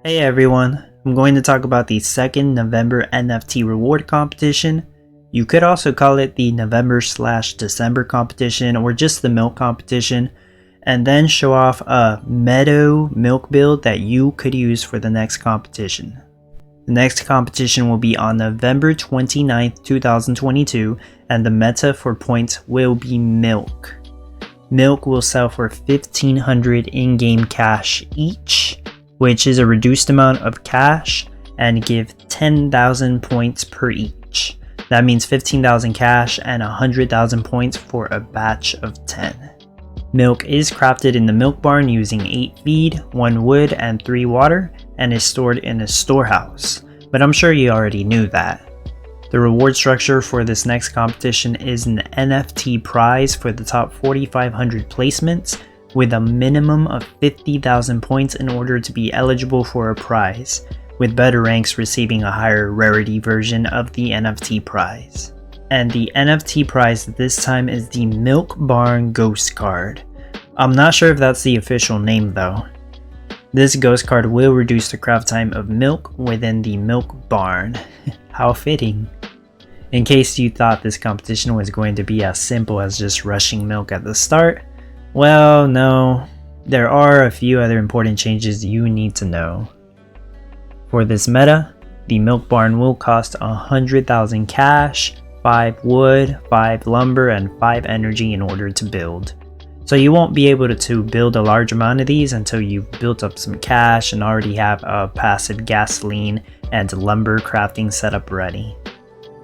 Hey everyone, I'm going to talk about the second November NFT reward competition. You could also call it the November/December competition or just the milk competition, and then show off a Meadow-Milk Build that you could use for the next competition. The next competition will be on November 29th, 2022, and the meta for points will be milk. Milk will sell for 1,500 in-game cash each, which is a reduced amount of cash, and give 10,000 points per each. That means 15,000 cash and 100,000 points for a batch of 10. Milk is crafted in the milk barn using 8 feed, 1 wood, and 3 water, and is stored in a storehouse, but I'm sure you already knew that. The reward structure for this next competition is an NFT prize for the top 4,500 placements, with a minimum of 50,000 points in order to be eligible for a prize, with better ranks receiving a higher rarity version of the NFT prize. And the NFT prize this time is the Milk Barn Ghost Card. I'm not sure if that's the official name though. This ghost card will reduce the craft time of milk within the milk barn. How fitting. In case you thought this competition was going to be as simple as just rushing milk at the start, well, no, there are a few other important changes you need to know. For this meta, the milk barn will cost 100,000 cash, 5 wood, 5 lumber, and 5 energy in order to build. So you won't be able to build a large amount of these until you've built up some cash and already have a passive gasoline and lumber crafting setup ready.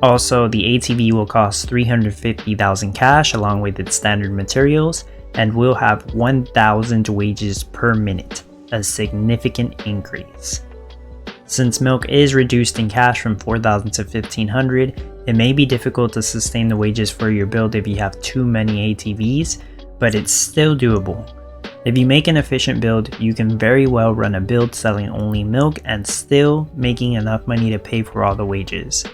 Also, the ATV will cost 350,000 cash along with its standard materials, and will have 1,000 wages per minute, a significant increase. Since milk is reduced in cash from 4,000 to 1,500, it may be difficult to sustain the wages for your build if you have too many ATVs, but it's still doable. If you make an efficient build, you can very well run a build selling only milk and still making enough money to pay for all the wages.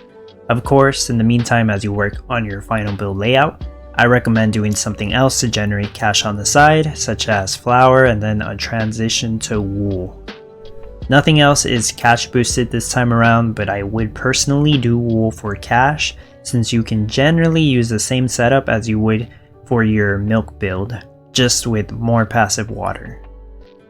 Of course, in the meantime, as you work on your final build layout, I recommend doing something else to generate cash on the side, such as flour and then a transition to wool. Nothing else is cash boosted this time around, but I would personally do wool for cash since you can generally use the same setup as you would for your milk build, just with more passive water.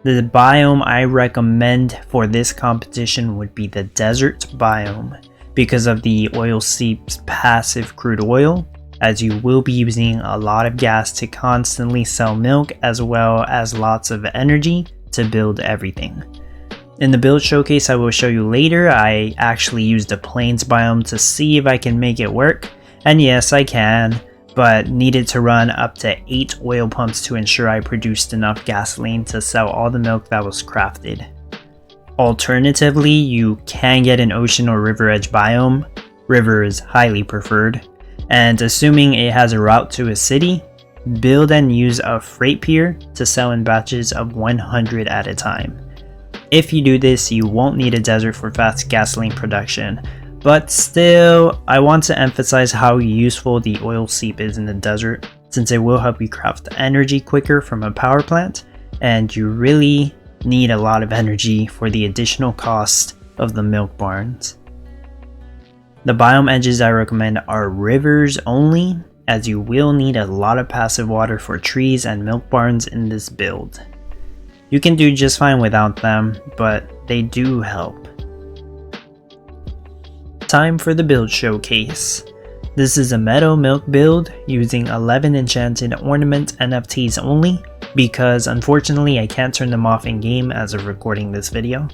The biome I recommend for this competition would be the desert biome because of the oil seep's passive crude oil, as you will be using a lot of gas to constantly sell milk as well as lots of energy to build everything. In the build showcase I will show you later, I actually used a plains biome to see if I can make it work, and yes I can, but needed to run up to 8 oil pumps to ensure I produced enough gasoline to sell all the milk that was crafted. Alternatively, you can get an ocean or river edge biome. River is highly preferred. And assuming it has a route to a city, build and use a freight pier to sell in batches of 100 at a time. If you do this, you won't need a desert for fast gasoline production, but still, I want to emphasize how useful the oil seep is in the desert, since it will help you craft energy quicker from a power plant, and you really need a lot of energy for the additional cost of the milk barns. The biome edges I recommend are rivers only, as you will need a lot of passive water for trees and milk barns in this build. You can do just fine without them, but they do help. Time for the build showcase. This is a Meadow-Milk Build using 11 Enchanted Ornaments NFTs only, because unfortunately I can't turn them off in game as of recording this video.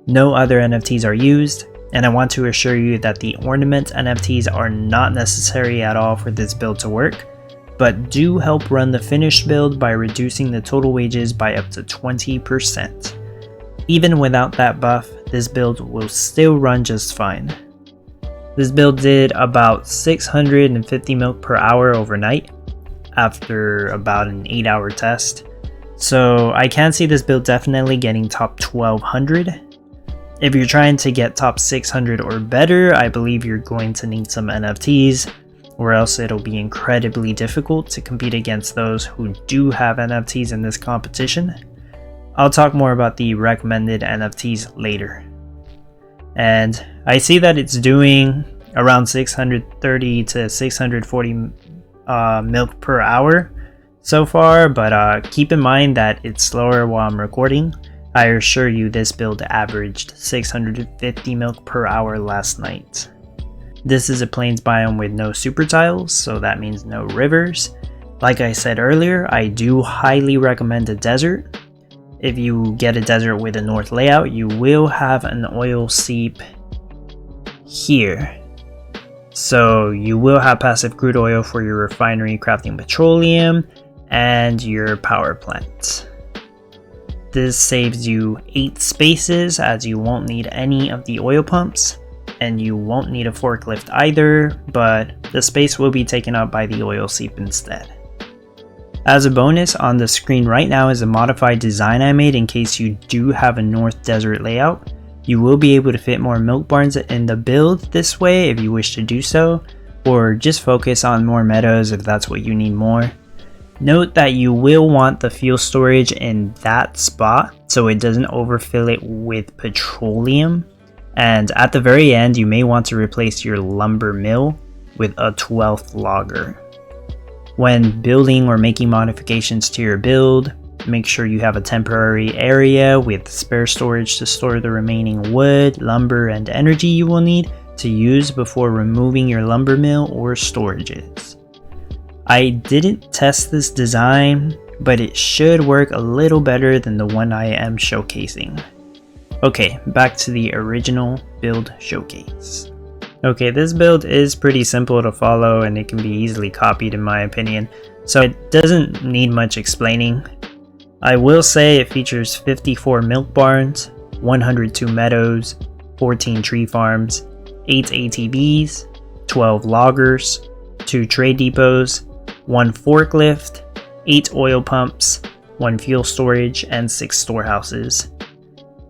No other NFTs are used, and I want to assure you that the ornament NFTs are not necessary at all for this build to work, but do help run the finished build by reducing the total wages by up to 20%. Even without that buff, this build will still run just fine. This build did about 650 milk per hour overnight, after about an 8-hour test, so I can see this build definitely getting top 1200. If you're trying to get top 600 or better, I believe you're going to need some NFTs, or else it'll be incredibly difficult to compete against those who do have NFTs in this competition. I'll talk more about the recommended NFTs later. And I see that it's doing around 630 to 640 milk per hour so far, but keep in mind that it's slower while I'm recording. I assure you this build averaged 650 milk per hour last night. This is a plains biome with no super tiles, so that means no rivers. Like I said earlier, I do highly recommend a desert. If you get a desert with a north layout, you will have an oil seep here. So you will have passive crude oil for your refinery crafting petroleum and your power plant. This saves you 8 spaces as you won't need any of the oil pumps, and you won't need a forklift either, but the space will be taken up by the oil seep instead. As a bonus, on the screen right now is a modified design I made in case you do have a north desert layout. You will be able to fit more milk barns in the build this way if you wish to do so, or just focus on more meadows if that's what you need more. Note that you will want the fuel storage in that spot so it doesn't overfill it with petroleum. And at the very end, you may want to replace your lumber mill with a 12th logger. When building or making modifications to your build, make sure you have a temporary area with spare storage to store the remaining wood, lumber, and energy you will need to use before removing your lumber mill or storages. I didn't test this design, but it should work a little better than the one I am showcasing. Okay, back to the original build showcase. Okay, this build is pretty simple to follow and it can be easily copied in my opinion, so it doesn't need much explaining. I will say it features 54 milk barns, 102 meadows, 14 tree farms, 8 ATVs, 12 loggers, 2 trade depots, 1 forklift, 8 oil pumps, 1 fuel storage, and 6 storehouses.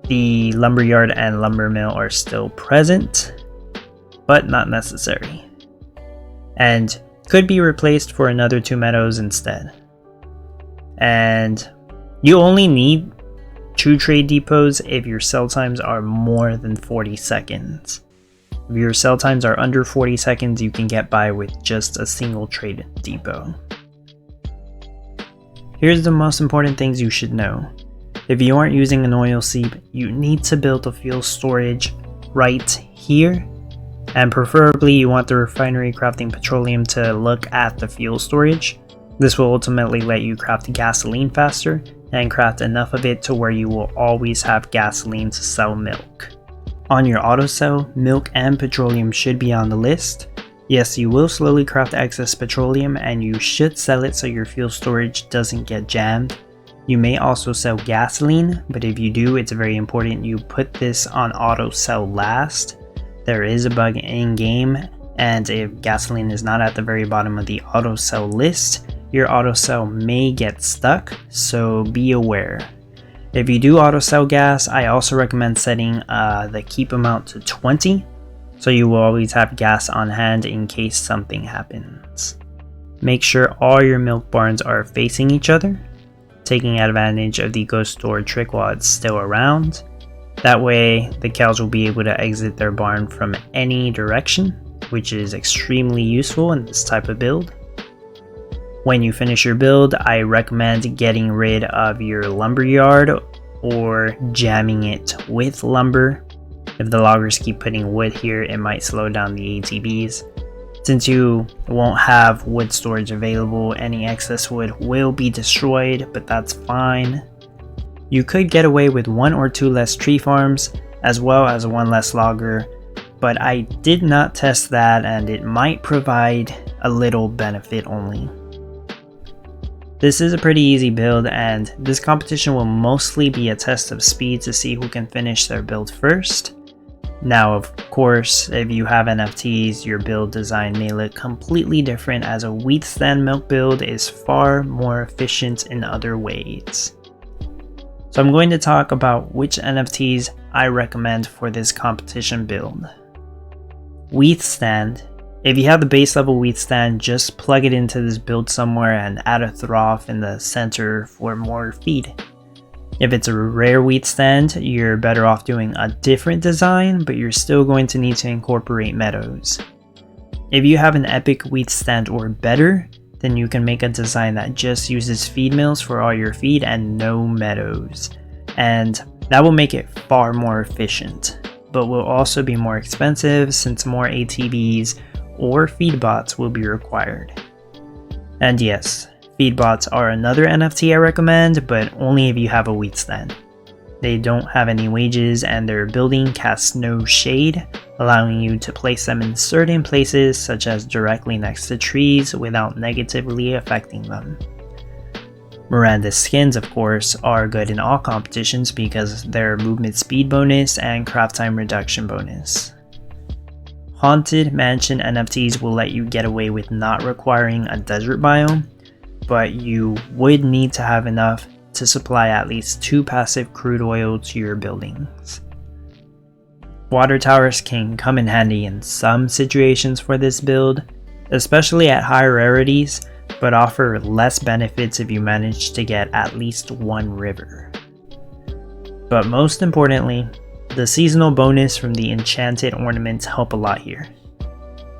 The lumberyard and lumber mill are still present, but not necessary, and could be replaced for another 2 meadows instead. And you only need 2 trade depots if your cell times are more than 40 seconds. If your cell times are under 40 seconds, you can get by with just a single trade depot. Here's the most important things you should know. If you aren't using an oil seep, you need to build a fuel storage right here, and preferably you want the refinery crafting petroleum to look at the fuel storage. This will ultimately let you craft gasoline faster and craft enough of it to where you will always have gasoline to sell milk. On your auto sell, milk and petroleum should be on the list. Yes, you will slowly craft excess petroleum and you should sell it so your fuel storage doesn't get jammed. You may also sell gasoline, but if you do, it's very important you put this on auto sell last. There is a bug in game, and if gasoline is not at the very bottom of the auto sell list, your auto sell may get stuck, so be aware. If you do auto sell gas, I also recommend setting the keep amount to 20, so you will always have gas on hand in case something happens. Make sure all your milk barns are facing each other, taking advantage of the ghost door trick while it's still around. That way, the cows will be able to exit their barn from any direction, which is extremely useful in this type of build. When you finish your build, I recommend getting rid of your lumberyard or jamming it with lumber. If the loggers keep putting wood here, it might slow down the ATVs. Since you won't have wood storage available, any excess wood will be destroyed, but that's fine. You could get away with 1 or 2 less tree farms, as well as 1 less logger, but I did not test that and it might provide a little benefit only. This is a pretty easy build, and this competition will mostly be a test of speed to see who can finish their build first. Now, of course, if you have NFTs, your build design may look completely different, as a wheat stand milk build is far more efficient in other ways. So I'm going to talk about which NFTs I recommend for this competition build. Wheat stand. If you have the base level wheat stand, just plug it into this build somewhere and add a trough in the center for more feed. If it's a rare wheat stand, you're better off doing a different design, but you're still going to need to incorporate meadows. If you have an epic wheat stand or better, then you can make a design that just uses feed mills for all your feed and no meadows. And that will make it far more efficient, but will also be more expensive since more ATVs or feed bots will be required. And yes, feed bots are another NFT I recommend, but only if you have a wheat stand. They don't have any wages and their building casts no shade, allowing you to place them in certain places such as directly next to trees without negatively affecting them. Miranda's skins, of course, are good in all competitions because their movement speed bonus and craft time reduction bonus. Haunted Mansion NFTs will let you get away with not requiring a desert biome, but you would need to have enough to supply at least 2 passive crude oil to your buildings. Water towers can come in handy in some situations for this build, especially at high rarities, but offer less benefits if you manage to get at least 1 river. But most importantly, the seasonal bonus from the Enchanted Ornaments help a lot here.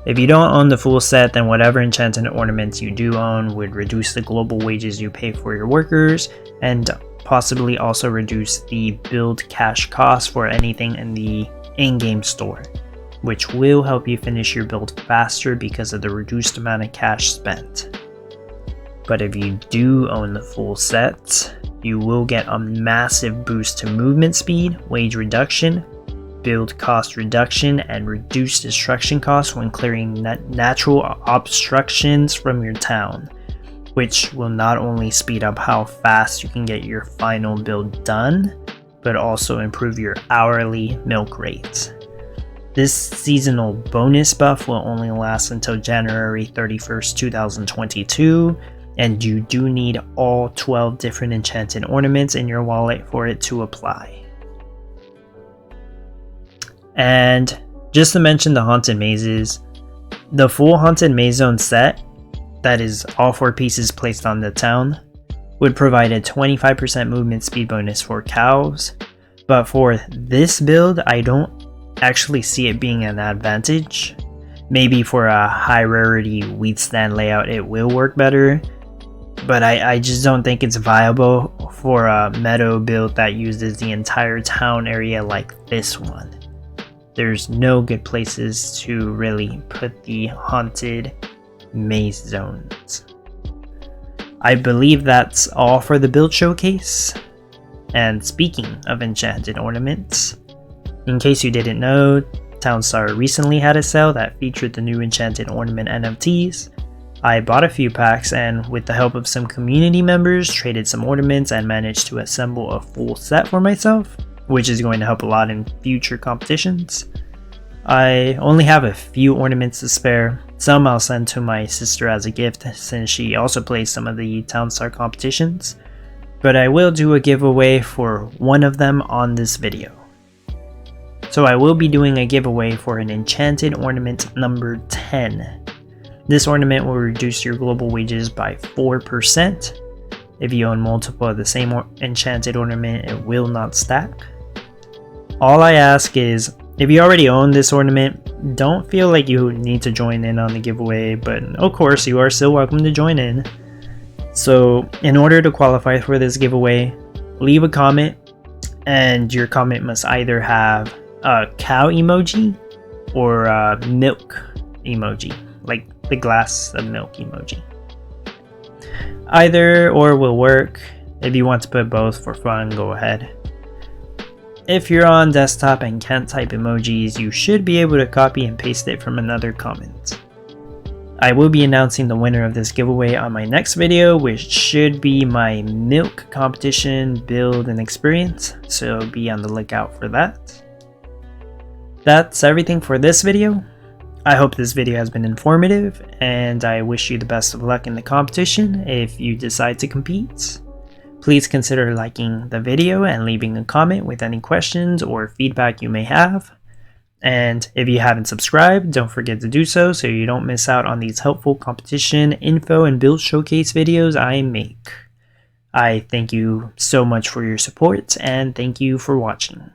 If you don't own the full set, then whatever Enchanted Ornaments you do own would reduce the global wages you pay for your workers, and possibly also reduce the build cash cost for anything in the in-game store, which will help you finish your build faster because of the reduced amount of cash spent. But if you do own the full set, you will get a massive boost to movement speed, wage reduction, build cost reduction, and reduced destruction costs when clearing natural obstructions from your town, which will not only speed up how fast you can get your final build done, but also improve your hourly milk rates. This seasonal bonus buff will only last until January 31st, 2022, and you do need all 12 different enchanted ornaments in your wallet for it to apply. And just to mention the Haunted Mazes, the full Haunted Maze Zone set, that is all 4 pieces placed on the town, would provide a 25% movement speed bonus for cows, but for this build I don't actually see it being an advantage. Maybe for a high rarity wheat stand layout it will work better, but I just don't think it's viable for a meadow build that uses the entire town area like this one. There's no good places to really put the haunted maze zones. I believe that's all for the build showcase. And speaking of enchanted ornaments, in case you didn't know, Townstar recently had a sale that featured the new enchanted ornament NFTs. I bought a few packs and with the help of some community members traded some ornaments and managed to assemble a full set for myself, which is going to help a lot in future competitions. I only have a few ornaments to spare. Some I'll send to my sister as a gift since she also plays some of the Townstar competitions, but I will do a giveaway for one of them on this video. So I will be doing a giveaway for an enchanted ornament number 10. This ornament will reduce your global wages by 4%. If you own multiple of the same enchanted ornament, it will not stack. All I ask is, if you already own this ornament, don't feel like you need to join in on the giveaway, but of course you are still welcome to join in. So in order to qualify for this giveaway, leave a comment, and your comment must either have a cow emoji or a milk emoji, like the glass of milk emoji. Either or will work. If you want to put both for fun, go ahead. If you're on desktop and can't type emojis, you should be able to copy and paste it from another comment. I will be announcing the winner of this giveaway on my next video, which should be my milk competition build and experience, so be on the lookout for that. That's everything for this video. I hope this video has been informative, and I wish you the best of luck in the competition if you decide to compete. Please consider liking the video and leaving a comment with any questions or feedback you may have. And if you haven't subscribed, don't forget to do so you don't miss out on these helpful competition info and build showcase videos I make. I thank you so much for your support, and thank you for watching.